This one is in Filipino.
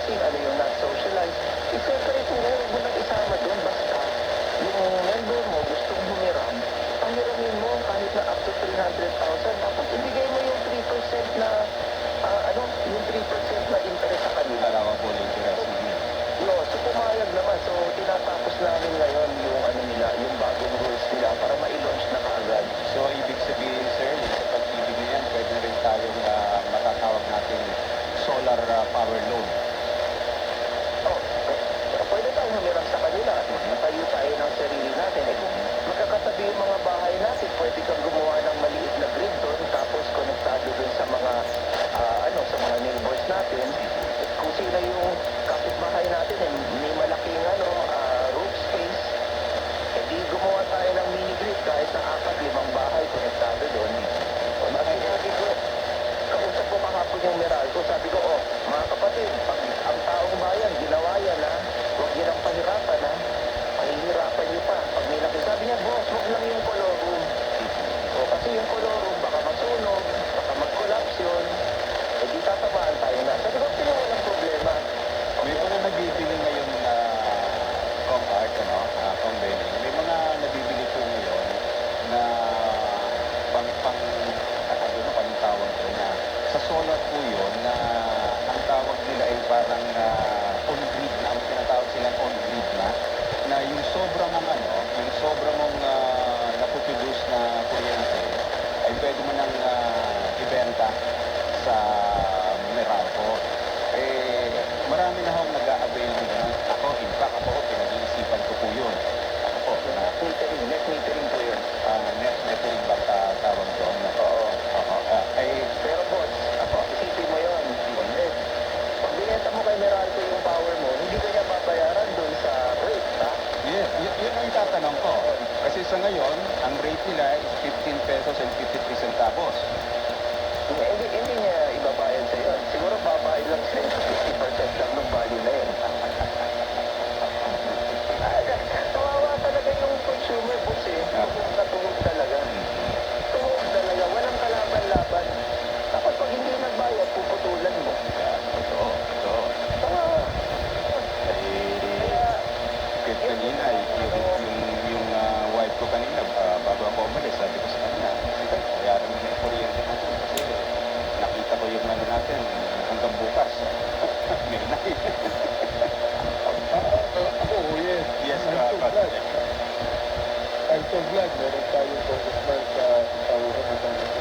lasing, ano yung not socialized. I-separate mo na, huwag mo nang isama doon. Basta, yung member mo gustong humiram, pahiramin mo kahit na up to 300,000. Tapos ibigay mo yung 3% na, yung 3% na interest sa kanila. Allowable interest. No, so pumayag naman. So, tinatapos namin ngayon yung nila, yung bagong rules nila para ma-launch na kaagad. So, ibig sabihin, sir, yung sa pag-ibig na yan, pwede rin tayong matatawag natin solar power loan. Oh, pwede tayong humiram sa kanila at magtatayo tayo ng sarili natin. Eh, kung magkakatabi yung mga bahay natin, pwede kang gumawa ng maliit na grid doon, tapos konektado doon sa mga, sa mga neighbors natin. Eh, kung sino yung kapitbahay natin, eh, may malaking, roof space, eh di gumawa tayo ng mini grid kahit na 4-5 bahay konektado doon. O, sabi ko, kausap ko kahapon yung Meralco, sabi ko, mga kapatid, pag ang taong bayan, ginawa yan, huwag niyo nang pahirapan, pahihirapan niyo pa. Pag may sabi niya, boss, huwag lang yung color room. O, kasi yung color room, baka masunog, baka mag-collapse yun, eh di tatamaan tayo na. Sabi ko, sino walang problema? May mga nabibili ngayon na Kong Art, Kong Benny. May mga nabibili po ngayon na anong tawag ko na sa solar po yun na ang tawag nila ay parang on-grid na, ang tinatawag silang on-grid na yung sobrang yung sobrang napoproduce na kuryente ay pwede mo nang ibenta sa Meralco. Eh, marami na akong nag-a-avail ng ganun. In fact, pinag-iisipan ko po yun. Ako po, Net metering po yun. net metering ba tawag doon? Oo. Pero boss, isipin mo yun. Pag binenta mo kay Meralco yung power mo, hindi ka niya babayaran doon sa rate, ha? yes, yun ang tatanong ko. Kasi sa ngayon, ang rate nila is 15 pesos and 53 centavos. Hindi niya ibabayad sa yun. Siguro babayad lang sa 50% lang ng value na yun. Kawawa talaga yung consumer, boss, eh. Tuhog talaga. Tuhog talaga. Walang kalaban-laban. Tapos pag hindi nagbayad, puputulan mo. Totoo. Kawawa. Kanina, yung wife ko kanina, bago ako umalis, sabi ko sa kanya, bayaran mo na yung kuryente natin kasi nakita ko yung natin hanggang bukas. Midnight. Yes. Yes, I'm so glad meron tayong congressman sa tawag ng